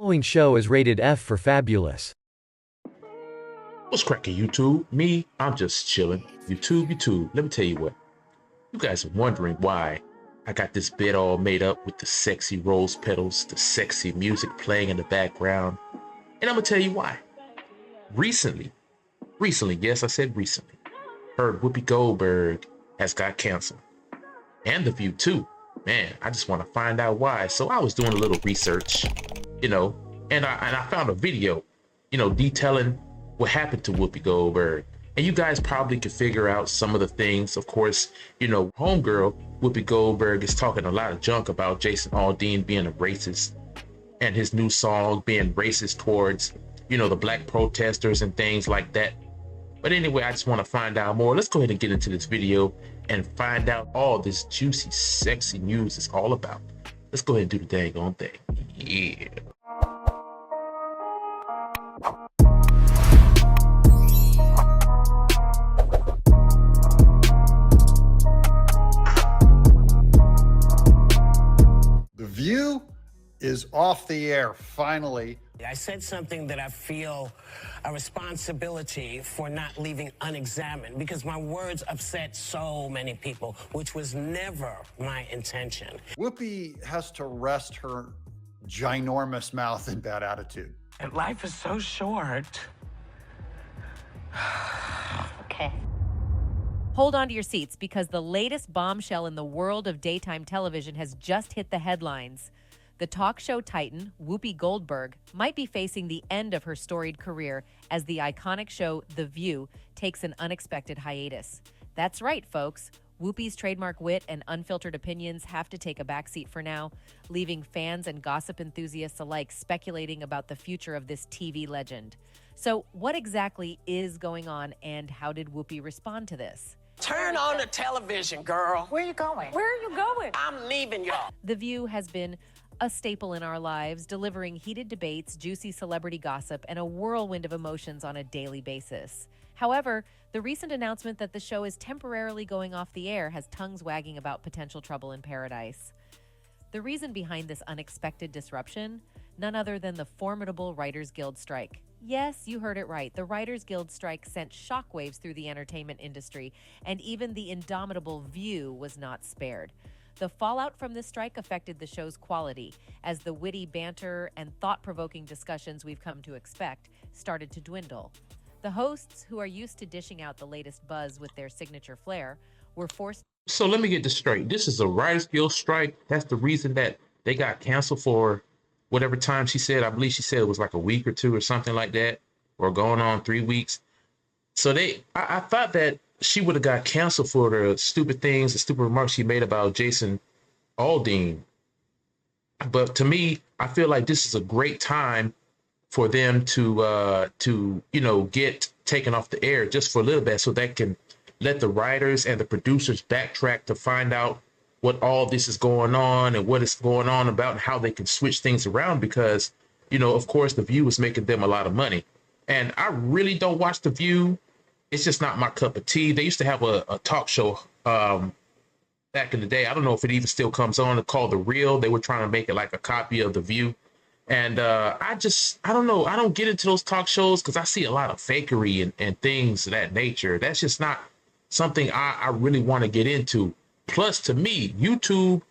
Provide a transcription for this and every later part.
Following show is rated F for fabulous. What's cracking, YouTube? Me, I'm just chilling. YouTube. Let me tell you what. You guys are wondering why I got this bed all made up with the sexy rose petals, the sexy music playing in the background. And I'm gonna tell you why. Recently, yes, I said recently, heard Whoopi Goldberg has got canceled. And The View too. Man, I just want to find out why. So I was doing a little research, and I found a video, detailing what happened to Whoopi Goldberg. And you guys probably could figure out some of the things. Of course, homegirl Whoopi Goldberg is talking a lot of junk about Jason Aldean being a racist and his new song being racist towards, the black protesters and things like that. But anyway, I just want to find out more. Let's go ahead and get into this video and find out all this juicy, sexy news is all about. Let's go ahead and do the dang on thing. Yeah. The View is off the air, finally. I said something that I feel a responsibility for not leaving unexamined because my words upset so many people, which was never my intention. Whoopi has to rest her ginormous mouth and bad attitude. And life is so short. Okay. Hold on to your seats because the latest bombshell in the world of daytime television has just hit the headlines. The talk show titan, Whoopi Goldberg, might be facing the end of her storied career as the iconic show The View takes an unexpected hiatus. That's right, folks. Whoopi's trademark wit and unfiltered opinions have to take a backseat for now, leaving fans and gossip enthusiasts alike speculating about the future of this TV legend. So, what exactly is going on, and how did Whoopi respond to this? Turn on the television, girl. Where are you going? Where are you going? I'm leaving y'all. The View has been a staple in our lives, delivering heated debates, juicy celebrity gossip, and a whirlwind of emotions on a daily basis. However, the recent announcement that the show is temporarily going off the air has tongues wagging about potential trouble in paradise. The reason behind this unexpected disruption? None other than the formidable Writers Guild strike. Yes, you heard it right. The Writers Guild strike sent shockwaves through the entertainment industry, and even the indomitable View was not spared. The fallout from this strike affected the show's quality, as the witty banter and thought-provoking discussions we've come to expect started to dwindle. The hosts, who are used to dishing out the latest buzz with their signature flair, were forced. So let me get this straight. This is a Writers Guild strike. That's the reason that they got canceled for whatever time she said. I believe she said it was like a week or two or something like that, or going on 3 weeks. So I thought that she would have got canceled for the stupid things, the stupid remarks she made about Jason Aldean. But to me, I feel like this is a great time for them to get taken off the air just for a little bit, so they can let the writers and the producers backtrack to find out what all this is going on and what is going on about and how they can switch things around, because, of course, The View is making them a lot of money. And I really don't watch The View. It's just not my cup of tea. They used to have a talk show back in the day. I don't know if it even still comes on. It's called The Real. They were trying to make it like a copy of The View. And I don't know. I don't get into those talk shows because I see a lot of fakery and things of that nature. That's just not something I really want to get into. Plus, to me, YouTube,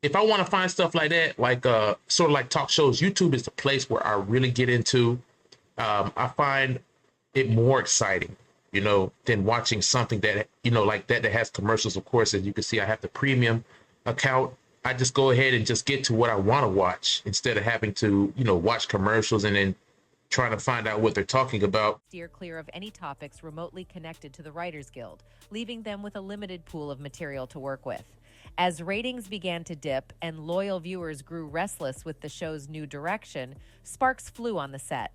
if I want to find stuff like that, like sort of like talk shows, YouTube is the place where I really get into. I find it more exciting, than watching something that, like that has commercials. Of course, as you can see, I have the premium account. I just go ahead and just get to what I want to watch instead of having to, watch commercials and then trying to find out what they're talking about. Steer clear of any topics remotely connected to the Writers Guild, leaving them with a limited pool of material to work with. As ratings began to dip and loyal viewers grew restless with the show's new direction, sparks flew on the set.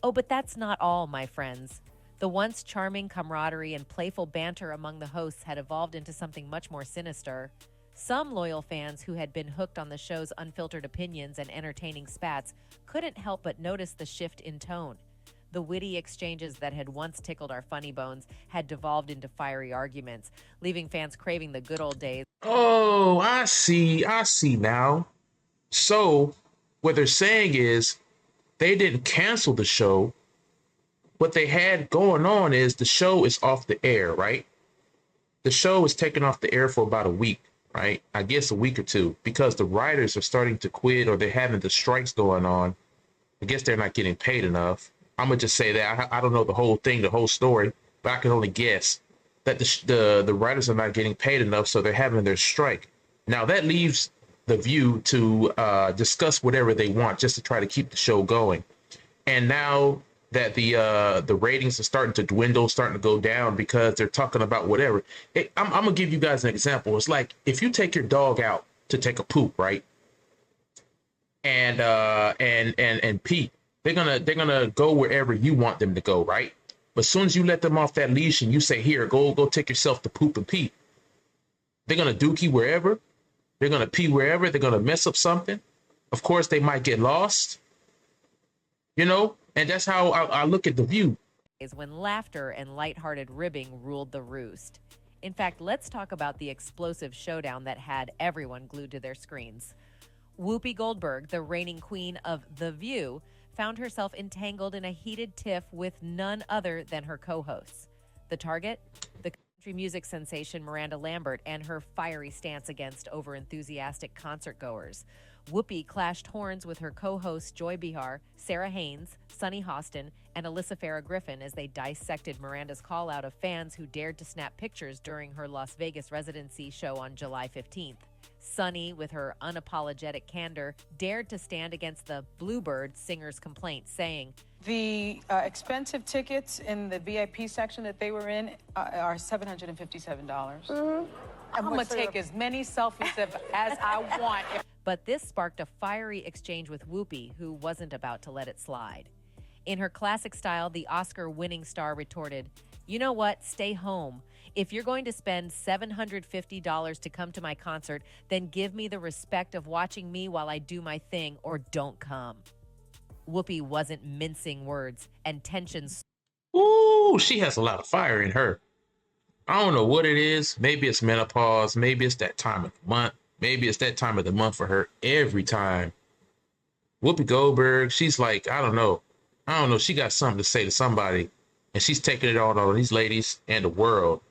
Oh, but that's not all, my friends. The once charming camaraderie and playful banter among the hosts had evolved into something much more sinister. Some loyal fans who had been hooked on the show's unfiltered opinions and entertaining spats couldn't help but notice the shift in tone. The witty exchanges that had once tickled our funny bones had devolved into fiery arguments, leaving fans craving the good old days. Oh, I see now. So what they're saying is they didn't cancel the show. What they had going on is the show is off the air, right? The show is taken off the air for about a week, right? I guess a week or two, because the writers are starting to quit or they're having the strikes going on. I guess they're not getting paid enough. I'm gonna just say that I don't know the whole thing, the whole story, but I can only guess that the writers are not getting paid enough, so they're having their strike. Now that leaves the View to discuss whatever they want just to try to keep the show going. And now that the ratings are starting to dwindle, starting to go down because they're talking about whatever. I'm gonna give you guys an example. It's like if you take your dog out to take a poop, right? And pee. They're gonna go wherever you want them to go, right? But as soon as you let them off that leash and you say, "Here, go take yourself to poop and pee," they're gonna dookie wherever. They're gonna pee wherever. They're gonna mess up something. Of course, they might get lost. You know, and that's how I look at the View. Is when laughter and lighthearted ribbing ruled the roost. In fact, let's talk about the explosive showdown that had everyone glued to their screens. Whoopi Goldberg, the reigning queen of The View, found herself entangled in a heated tiff with none other than her co-hosts. The target? The country music sensation Miranda Lambert and her fiery stance against over-enthusiastic concert-goers. Whoopi clashed horns with her co-hosts Joy Behar, Sarah Haynes, Sunny Hostin, and Alyssa Farah Griffin as they dissected Miranda's call-out of fans who dared to snap pictures during her Las Vegas residency show on July 15th. Sunny, with her unapologetic candor, dared to stand against the Bluebird singer's complaint, saying, "The expensive tickets in the VIP section that they were in are $757. I'm going to take as many selfies as I want." But this sparked a fiery exchange with Whoopi, who wasn't about to let it slide. In her classic style, the Oscar-winning star retorted, "You know what? Stay home. If you're going to spend $750 to come to my concert, then give me the respect of watching me while I do my thing, or don't come." Whoopi wasn't mincing words, and tensions. Ooh, she has a lot of fire in her. I don't know what it is. Maybe it's menopause. Maybe it's that time of the month. Maybe it's that time of the month for her every time. Whoopi Goldberg, she's like, I don't know. She got something to say to somebody, and she's taking it out on these ladies and the world.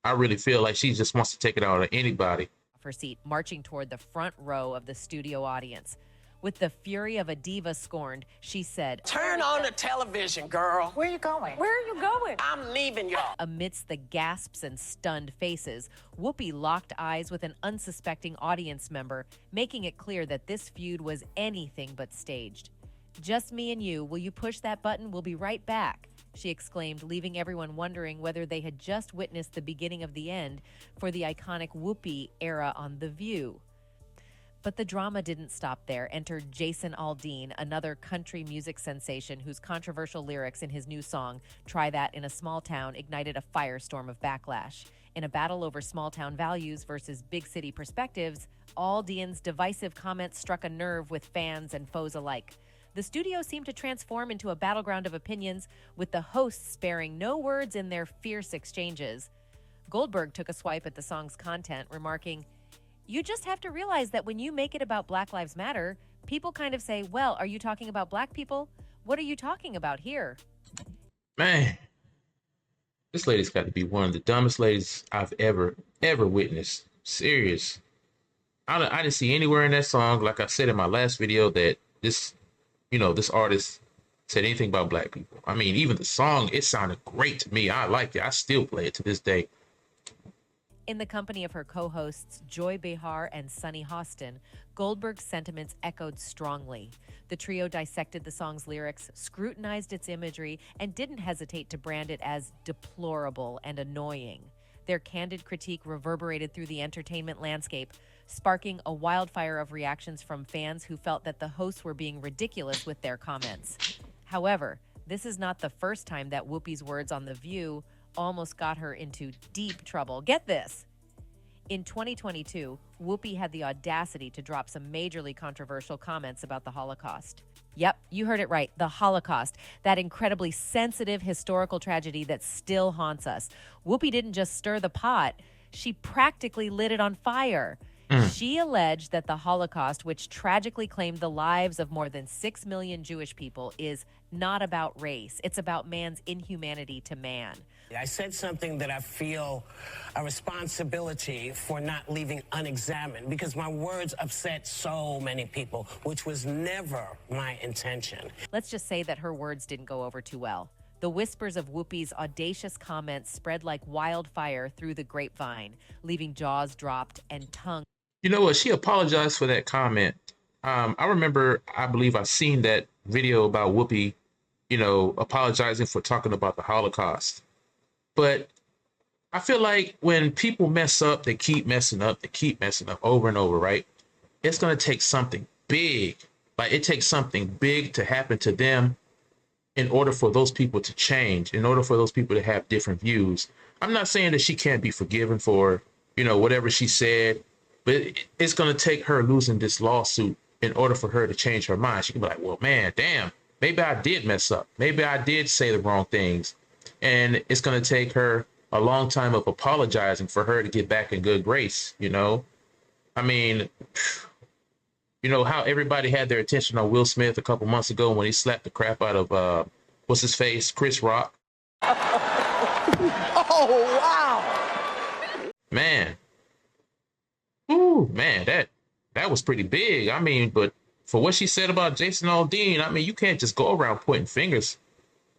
I really feel like she just wants to take it out on anybody. Her seat, marching toward the front row of the studio audience. With the fury of a diva scorned, she said, Turn on the television, girl. Where are you going? Where are you going? I'm leaving y'all. Amidst the gasps and stunned faces, Whoopi locked eyes with an unsuspecting audience member, making it clear that this feud was anything but staged. "Just me and you. Will you push that button? We'll be right back," she exclaimed, leaving everyone wondering whether they had just witnessed the beginning of the end for the iconic Whoopi era on The View. But the drama didn't stop there. Entered Jason Aldean, another country music sensation whose controversial lyrics in his new song, Try That in a Small Town, ignited a firestorm of backlash. In a battle over small town values versus big city perspectives, Aldean's divisive comments struck a nerve with fans and foes alike. The studio seemed to transform into a battleground of opinions, with the hosts sparing no words in their fierce exchanges. Goldberg took a swipe at the song's content, remarking, "You just have to realize that when you make it about Black Lives Matter, people kind of say, well, are you talking about black people? What are you talking about here?" Man, this lady's got to be one of the dumbest ladies I've ever witnessed. Serious. I didn't see anywhere in that song, like I said in my last video, that this artist said anything about black people. I mean, even the song, it sounded great to me. I liked it. I still play it to this day. In the company of her co-hosts Joy Behar and Sunny Hostin, Goldberg's sentiments echoed strongly. The trio dissected the song's lyrics, scrutinized its imagery, and didn't hesitate to brand it as deplorable and annoying. Their candid critique reverberated through the entertainment landscape, sparking a wildfire of reactions from fans who felt that the hosts were being ridiculous with their comments. However, this is not the first time that Whoopi's words on The View almost got her into deep trouble. Get this. In 2022, Whoopi had the audacity to drop some majorly controversial comments about the Holocaust. Yep, you heard it right, the Holocaust, that incredibly sensitive historical tragedy that still haunts us. Whoopi didn't just stir the pot, she practically lit it on fire. She alleged that the Holocaust, which tragically claimed the lives of more than 6 million Jewish people, is not about race. It's about man's inhumanity to man. I said something that I feel a responsibility for not leaving unexamined because my words upset so many people, which was never my intention. Let's just say that her words didn't go over too well. The whispers of Whoopi's audacious comments spread like wildfire through the grapevine, leaving jaws dropped and tongue. You know what? She apologized for that comment. I remember, I believe I seen that video about Whoopi, apologizing for talking about the Holocaust. But I feel like when people mess up, they keep messing up, over and over, right? It's going to take something big. Like it takes something big to happen to them in order for those people to change, in order for those people to have different views. I'm not saying that she can't be forgiven for, whatever she said, but it's going to take her losing this lawsuit in order for her to change her mind. She can be like, well, man, damn, maybe I did mess up. Maybe I did say the wrong things. And it's going to take her a long time of apologizing for her to get back in good grace, I mean, how everybody had their attention on Will Smith a couple months ago when he slapped the crap out of, what's his face, Chris Rock. Oh, wow. Man. Ooh, man, that was pretty big. I mean, but for what she said about Jason Aldean, I mean, you can't just go around pointing fingers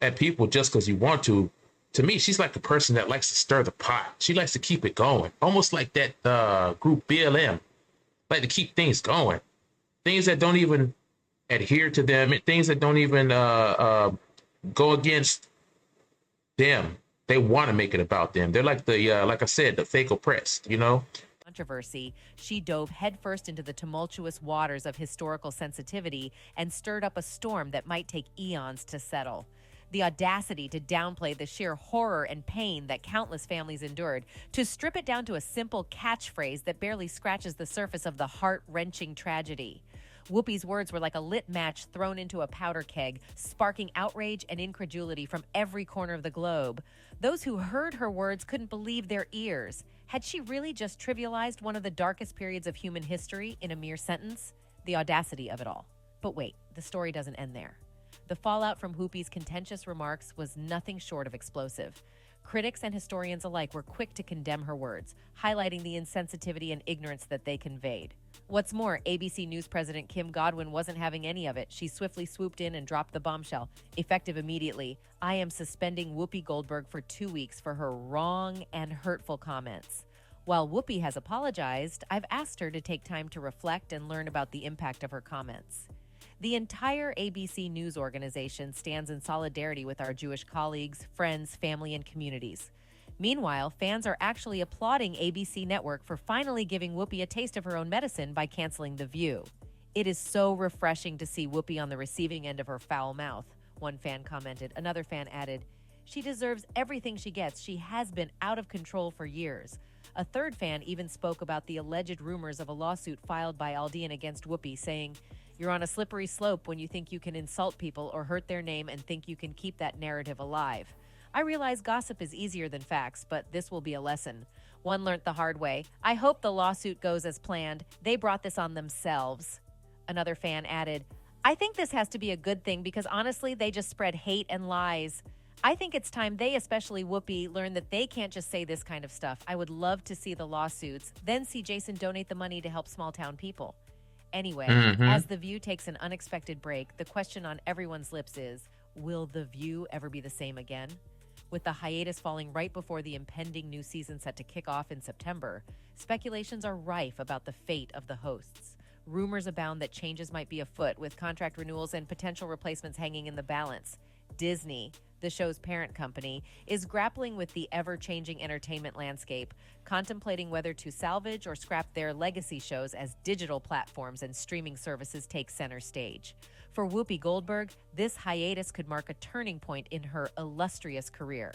at people just because you want to. To me, she's like the person that likes to stir the pot. She likes to keep it going, almost like that group BLM, like to keep things going. Things that don't even adhere to them, things that don't even go against them. They want to make it about them. They're like like I said, the fake oppressed, Controversy, she dove headfirst into the tumultuous waters of historical sensitivity and stirred up a storm that might take eons to settle. The audacity to downplay the sheer horror and pain that countless families endured, to strip it down to a simple catchphrase that barely scratches the surface of the heart-wrenching tragedy. Whoopi's words were like a lit match thrown into a powder keg, sparking outrage and incredulity from every corner of the globe. Those who heard her words couldn't believe their ears. Had she really just trivialized one of the darkest periods of human history in a mere sentence? The audacity of it all. But wait, the story doesn't end there. The fallout from Whoopi's contentious remarks was nothing short of explosive. Critics and historians alike were quick to condemn her words, highlighting the insensitivity and ignorance that they conveyed. What's more, ABC News President Kim Godwin wasn't having any of it. She swiftly swooped in and dropped the bombshell. Effective immediately, I am suspending Whoopi Goldberg for 2 weeks for her wrong and hurtful comments. While Whoopi has apologized, I've asked her to take time to reflect and learn about the impact of her comments. The entire ABC News organization stands in solidarity with our Jewish colleagues, friends, family, and communities. Meanwhile, fans are actually applauding ABC Network for finally giving Whoopi a taste of her own medicine by canceling The View. It is so refreshing to see Whoopi on the receiving end of her foul mouth, one fan commented. Another fan added, she deserves everything she gets. She has been out of control for years. A third fan even spoke about the alleged rumors of a lawsuit filed by Aldean against Whoopi, saying, you're on a slippery slope when you think you can insult people or hurt their name and think you can keep that narrative alive. I realize gossip is easier than facts, but this will be a lesson. One learned the hard way. I hope the lawsuit goes as planned. They brought this on themselves. Another fan added, I think this has to be a good thing because honestly, they just spread hate and lies. I think it's time they, especially Whoopi, learn that they can't just say this kind of stuff. I would love to see the lawsuits, then see Jason donate the money to help small town people. Anyway, as The View takes an unexpected break, the question on everyone's lips is, will The View ever be the same again? With the hiatus falling right before the impending new season set to kick off in September, speculations are rife about the fate of the hosts. Rumors abound that changes might be afoot, with contract renewals and potential replacements hanging in the balance. Disney, the show's parent company, is grappling with the ever-changing entertainment landscape, contemplating whether to salvage or scrap their legacy shows as digital platforms and streaming services take center stage. For Whoopi Goldberg, this hiatus could mark a turning point in her illustrious career.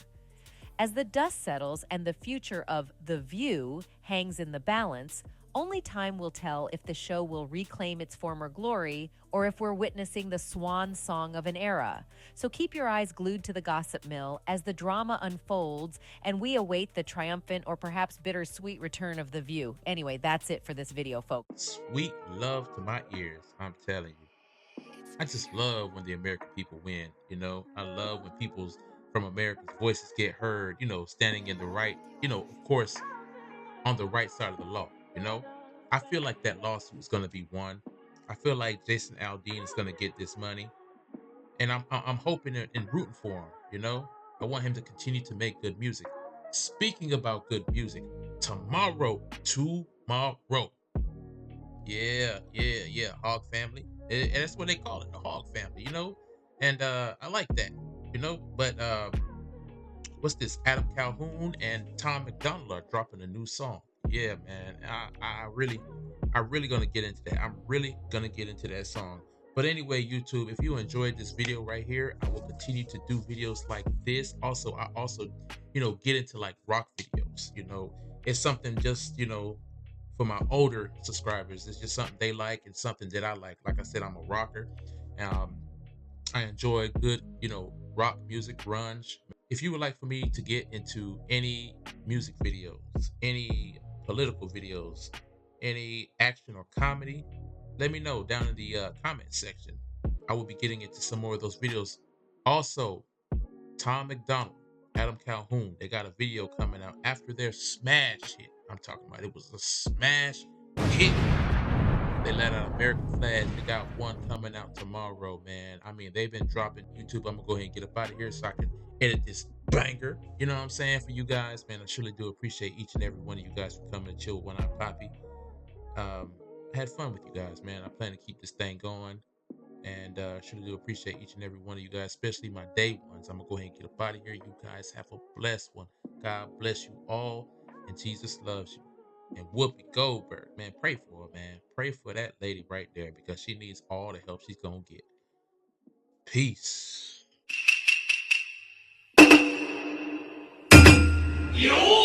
As the dust settles and the future of The View hangs in the balance, Only time will tell if the show will reclaim its former glory or if we're witnessing the swan song of an era. So keep your eyes glued to the gossip mill as the drama unfolds and we await the triumphant or perhaps bittersweet return of The View. Anyway, that's it for this video, folks. Sweet love to my ears, I'm telling you. I just love when the American people win, you know. I love when people's from America's voices get heard, you know, standing in the right, you know, of course, on the right side of the law, you know. I feel like that lawsuit is going to be won. I feel like Jason Aldean is going to get this money, and I'm hoping and rooting for him, you know. I want him to continue to make good music. Speaking about good music, tomorrow, yeah, Hog Family. And that's what they call it, the Hog Family, you know. And I like that, you know. But what's this? Adam Calhoun and Tom McDonald are dropping a new song. Yeah, man. I really gonna get into that. I'm really gonna get into that song. But anyway, YouTube, if you enjoyed this video right here, I will continue to do videos like this. Also, I also, you know, get into like rock videos. You know, it's something just, you know, for my older subscribers. It's just something they like and something that I like. Like I said, I'm a rocker. Um, I enjoy good, you know, rock music, grunge. If you would like for me to get into any music videos, any political videos, any action or comedy, let me know down in the comment section. I will be getting into some more of those videos. Also, Tom McDonald, Adam Calhoun, they got a video coming out after their smash hit. I'm talking about it was a smash hit. They let out American Flag. They got one coming out tomorrow, man. I mean, they've been dropping YouTube. I'm gonna go ahead and get up out of here so I can edit this banger. You know what I'm saying? For you guys, man, I surely do appreciate each and every one of you guys for coming and chill with One Eye Poppy. I had fun with you guys, man. I plan to keep this thing going. And surely do appreciate each and every one of you guys, especially my day ones. I'm gonna go ahead and get up out of here. You guys have a blessed one. God bless you all, and Jesus loves you. And Whoopi Goldberg, man, pray for her, man. Pray for that lady right there because she needs all the help she's gonna get. Peace. Yo!